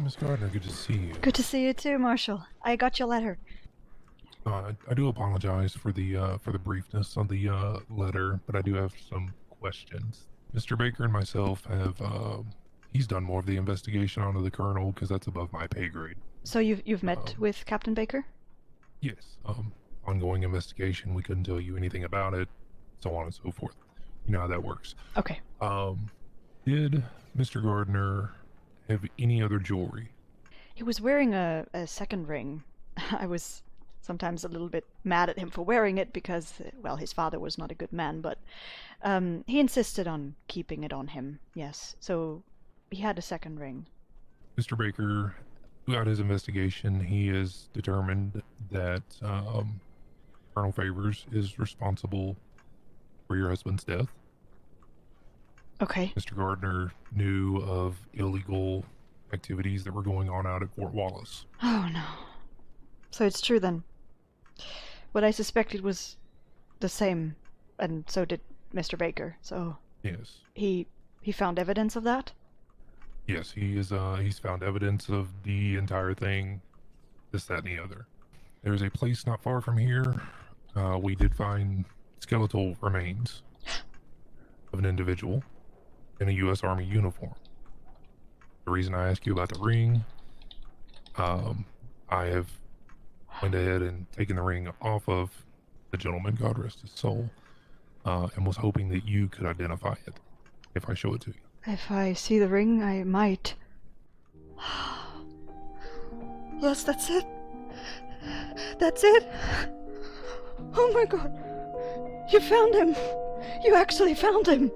Miss Gardner, good to see you. Good to see you too, Marshal. I got your letter. I do apologize for the briefness of the letter, but I do have some questions. Mr. Baker and myself have he's done more of the investigation onto the Colonel because that's above my pay grade. So you've met with Captain Baker? Yes. Ongoing investigation. We couldn't tell you anything about it, so on and so forth. You know how that works. Okay. Did Mr. Gardner have any other jewelry? He was wearing a second ring. I was sometimes a little bit mad at him for wearing it because, well, his father was not a good man, but he insisted on keeping it on him, yes. So he had a second ring. Mr. Baker, throughout his investigation, he is determined that Colonel Favors is responsible for your husband's death. Okay. Mr. Gardner knew of illegal activities that were going on out at Fort Wallace. Oh, no. So it's true then. What I suspected was the same, and so did Mr. Baker, so... Yes. He found evidence of that? Yes, he's found evidence of the entire thing, this, that, and the other. There's a place not far from here. We did find skeletal remains of an individual in a U.S. Army uniform. The reason I ask you about the ring, I have went ahead and taken the ring off of the gentleman, God rest his soul, and was hoping that you could identify it if I show it to you. If I see the ring, I might. Yes, that's it. That's it. Oh my god. You found him. You actually found him.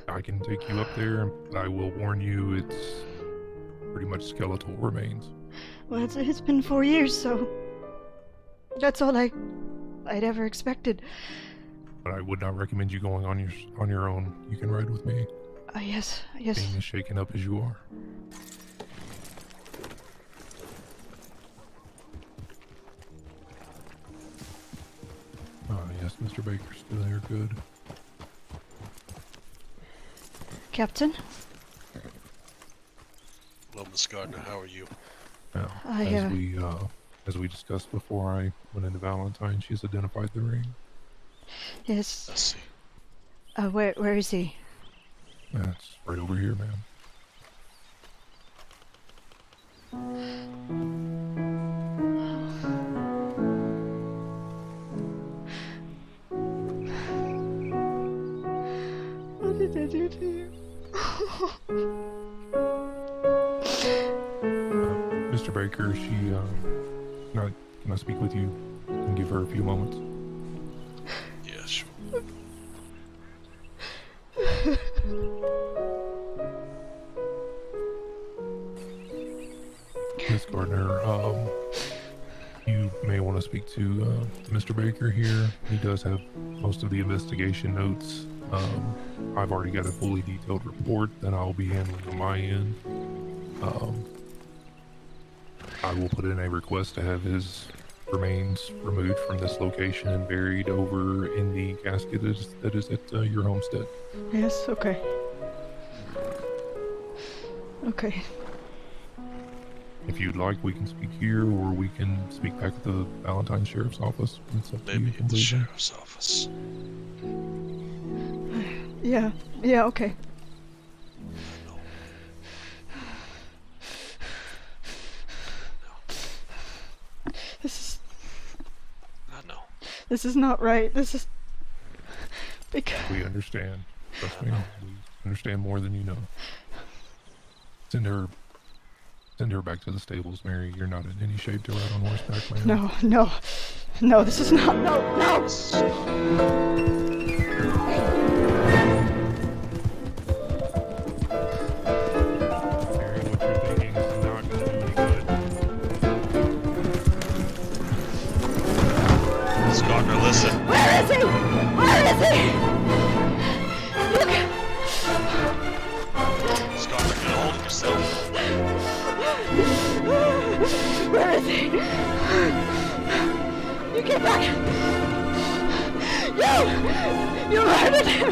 I can take you up there, but I will warn you, it's pretty much skeletal remains. Well, it's been 4 years, so that's all I'd ever expected. But I would not recommend you going on your own. You can ride with me. Yes. Being as shaken up as you are. Yes, Mr. Baker's still here. Good. Captain? Hello, Miss Gardner. How are you? Now, as we discussed before I went into Valentine, she's identified the ring. Yes. Let's see. Where is he? That's right over here, ma'am. What did I do to you? Mr. Baker, can I speak with you and give her a few moments? Yeah, sure. Miss Gardner, you may want to speak to Mr. Baker here. He does have most of the investigation notes. I've already got a fully detailed report that I'll be handling on my end. I will put in a request to have his remains removed from this location and buried over in the casket that is at your homestead. Yes, okay. Okay. If you'd like, we can speak here, or we can speak back at the Valentine Sheriff's Office. It's up to you Maybe at the completely. sheriff's office. Yeah, okay. No. This is not right. This is... because... We understand. Trust me, we understand more than you know. Send her back to the stables, Mary. You're not in any shape to ride on horseback, man. No, this is not... No! Mary, what you're thinking is not going to do any good. Miss Gardner, listen. Where is he? Look! Miss Gardner, get a hold of yourself. Where is he? You get back! You murdered him!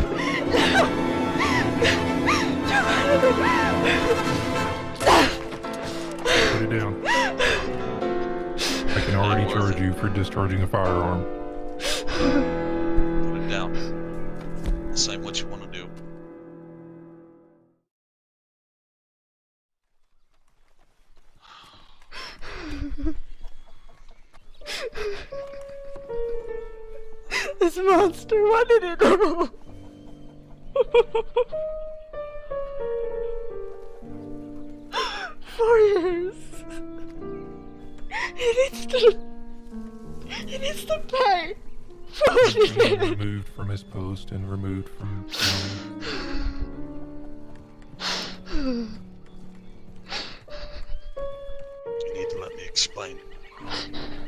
You murdered him! it down. I can already charge you for discharging a firearm. Put it down. Decide what you want to do. This monster, what did it do? 4 years. He needs to pay for what he He's been did. removed from his post and removed from You need to let me explain.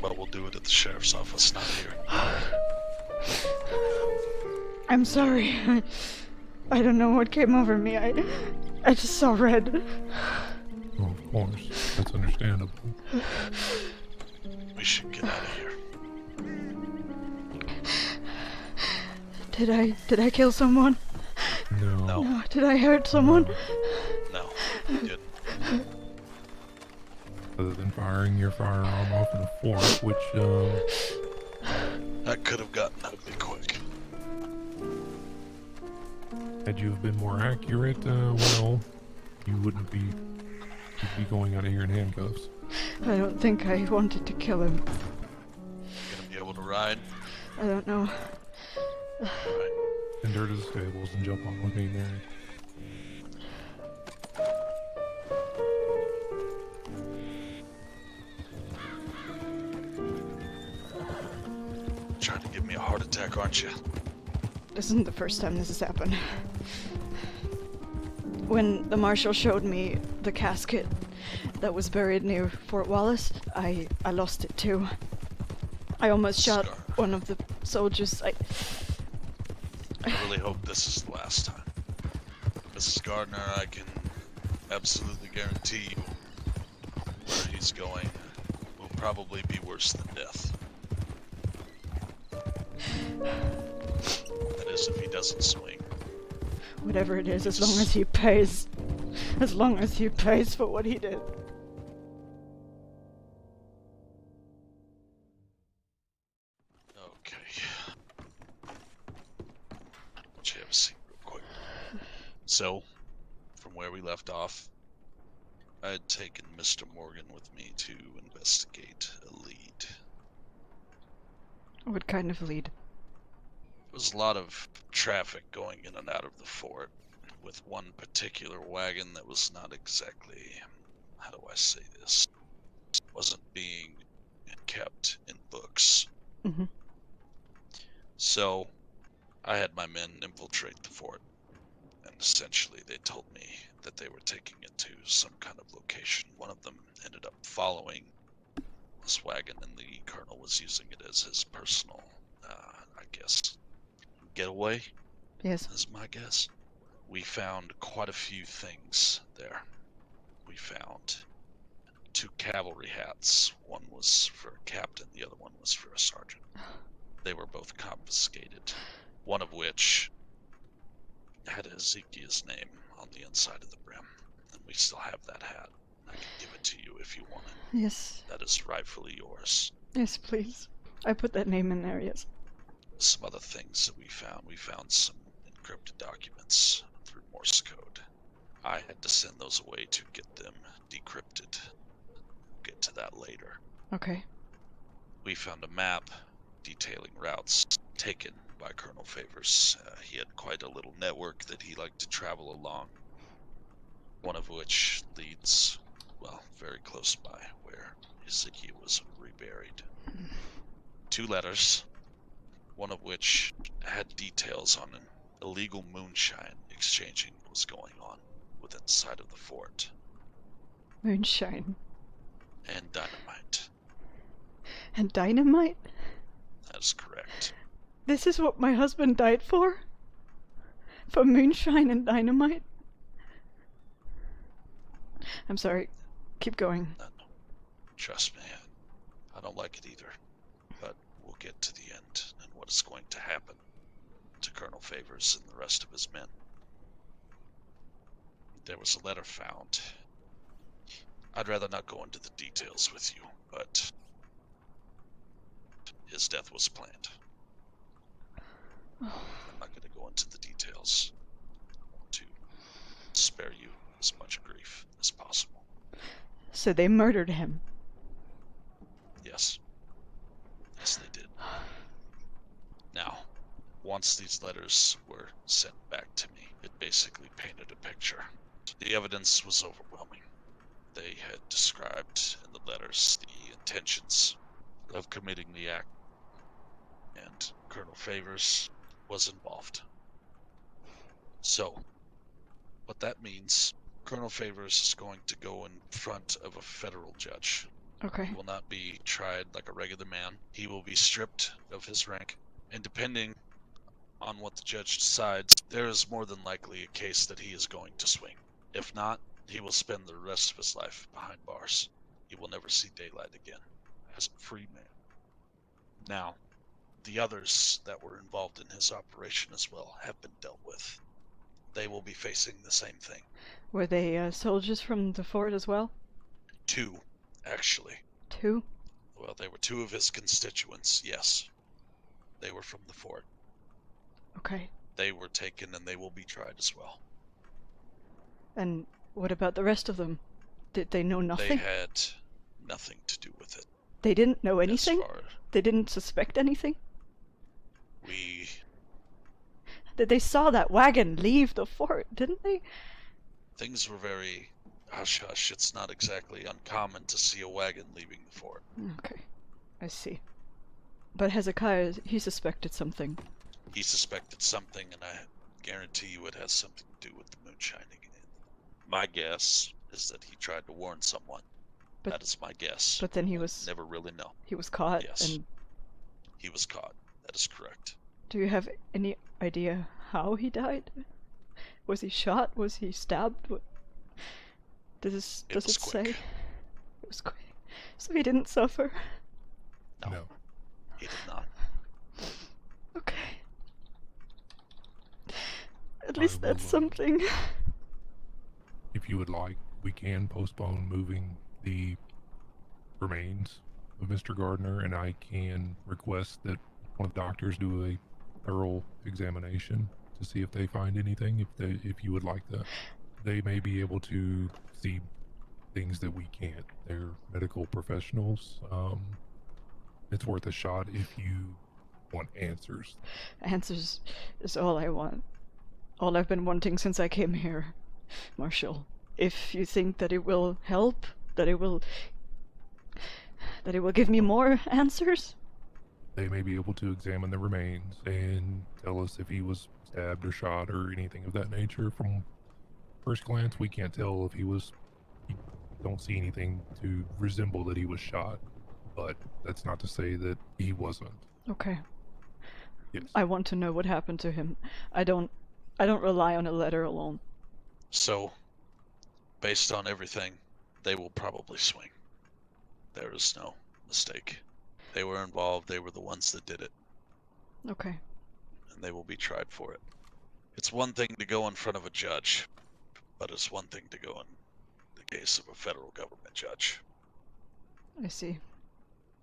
But we'll do it at the sheriff's office, not here. I'm sorry. I don't know what came over me. I just saw red. Oh, of course. That's understandable. We should get out of here. Did I kill someone? No. No. No. Did I hurt someone? No, you didn't. Other than firing your firearm off in a fort, which, That could have gotten ugly quick. had you have been more accurate, well, you wouldn't be, you'd be going out of here in handcuffs. I don't think I wanted to kill him. Gonna be able to ride? I don't know. Alright. Send her to the stables and jump on with me, Mary. Trying to give me a heart attack, aren't you? This isn't the first time this has happened. When the marshal showed me the casket that was buried near Fort Wallace, I lost it too. I almost shot Scar. one of the soldiers. I really hope this is the last time. Mrs. Gardner, I can absolutely guarantee you where he's going will probably be worse than death. That is, if he doesn't swing. Whatever it is, as long as he pays. As long as he pays for what he did. Okay. Let's have a seat real quick. So, from where we left off, I had taken Mr. Morgan with me to investigate a lead. What kind of lead? There was a lot of traffic going in and out of the fort, with one particular wagon that was not exactly, how do I say this, wasn't being kept in books. Mm-hmm. So, I had my men infiltrate the fort, and essentially they told me that they were taking it to some kind of location. One of them ended up following this wagon, and the colonel was using it as his personal, I guess, getaway, Yes. is my guess. We found quite a few things there. We found 2 cavalry hats. One was for a captain, the other one was for a sergeant. They were both confiscated, one of which had Hezekiah's name on the inside of the brim. And we still have that hat. I can give it to you if you want it. Yes. That is rightfully yours. Yes, please. I put that name in there, yes. Some other things that we found some encrypted documents through Morse code. I had to send those away to get them decrypted. We'll get to that later. Okay. We found a map detailing routes taken by Colonel Favors. He had quite a little network that he liked to travel along, one of which leads, well, very close by where Hezekiah was reburied. 2 letters, one of which had details on an illegal moonshine exchanging that was going on within sight of the fort, Moonshine. and dynamite. And dynamite? That is correct. This is what my husband died for? For moonshine and dynamite? I'm sorry. Keep going. No, trust me, I don't like it either. But we'll get to the end and what is going to happen to Colonel Favors and the rest of his men. There was a letter found. I'd rather not go into the details with you, but his death was planned. I'm not going to go into the details. I want to spare you as much grief as possible. So they murdered him. Yes. Yes, they did. Now, once these letters were sent back to me, it basically painted a picture. The evidence was overwhelming. They had described in the letters the intentions of committing the act, and Colonel Favors was involved. So, what that means, Colonel Favors is going to go in front of a federal judge. Okay. He will not be tried like a regular man. He will be stripped of his rank, and depending on what the judge decides, there is more than likely a case that he is going to swing. If not, he will spend the rest of his life behind bars. He will never see daylight again as a free man. Now, the others that were involved in his operation as well have been dealt with. They will be facing the same thing. Were they soldiers from the fort as well? 2, actually. 2? Well, they were 2 of his constituents, yes. They were from the fort. Okay. They were taken and they will be tried as well. And what about the rest of them? Did they know nothing? They had nothing to do with it. They didn't know anything? As far They didn't suspect anything? we They saw that wagon leave the fort, didn't they? things were very hush-hush. It's not exactly uncommon to see a wagon leaving the fort. Okay. I see. But Hezekiah, he suspected something. He suspected something, and I guarantee you it has something to do with the moon shining. My guess is that he tried to warn someone. But- that is my guess. But then he was Never really know. he was caught. Yes. And He was caught. That is correct. do you have any idea how he died? Was he shot? Was he stabbed? Does was it say? quick. It was quick. So he didn't suffer. No. He did not. Okay. At least that's will, something. If you would like, we can postpone moving the remains of Mr. Gardner, and I can request that one of the doctors do a thorough examination to see if they find anything. If you would like that, they may be able to see things that we can't. They're medical professionals. It's worth a shot if you want answers. Answers is all I want. All I've been wanting since I came here, Marshal. If you think that it will help, that it will give me more answers, They may be able to examine the remains and tell us if he was stabbed or shot or anything of that nature. From first glance, we can't tell if we don't see anything to resemble that he was shot, but that's not to say that he wasn't. okay. Yes. I want to know what happened to him. I don't rely on a letter alone. So, based on everything, they will probably swing. There is no mistake. They were involved. They were the ones that did it. Okay. And they will be tried for it. It's one thing to go in front of a judge, but it's one thing to go in the case of a federal government judge. I see.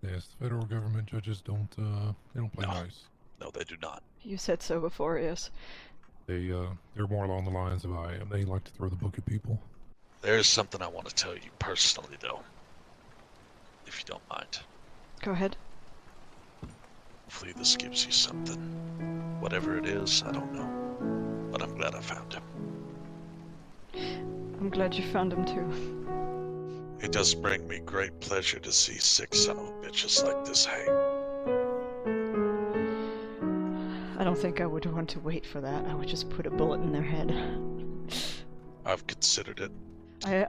Yes, the federal government judges don't play No. nice. No, they do not. You said so before, yes. They're more along the lines of I am. They like to throw the book at people. There is something I want to tell you personally, though, if you don't mind. Go ahead. Hopefully this gives you something. Whatever it is, I don't know. But I'm glad I found him. I'm glad you found him too. It does bring me great pleasure to see 6 son of a bitches like this hang. I don't think I would want to wait for that. I would just put a bullet in their head. I've considered it.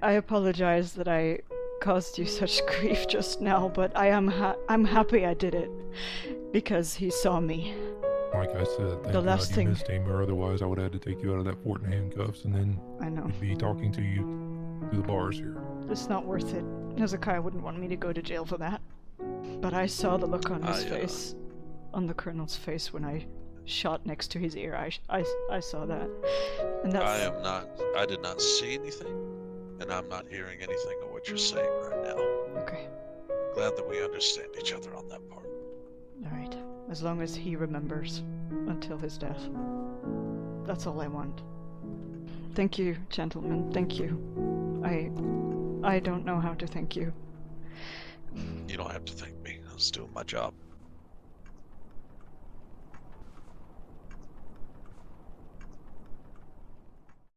I apologize that I caused you such grief just now, but I'm happy I did it because he saw me. Like I said, thank The last God you thing- missed him, or otherwise I would have had to take you out of that fort in handcuffs, and then I know. we'd be talking to you through the bars here. It's not worth it. Hezekiah wouldn't want me to go to jail for that. But I saw the look on his face, on the colonel's face when I shot next to his ear. I saw that, and that's. I did not see anything. And I'm not hearing anything of what you're saying right now. Okay. Glad that we understand each other on that part. Alright. As long as he remembers until his death. That's all I want. Thank you, gentlemen. Thank you. I don't know how to thank you. You don't have to thank me. I was doing my job.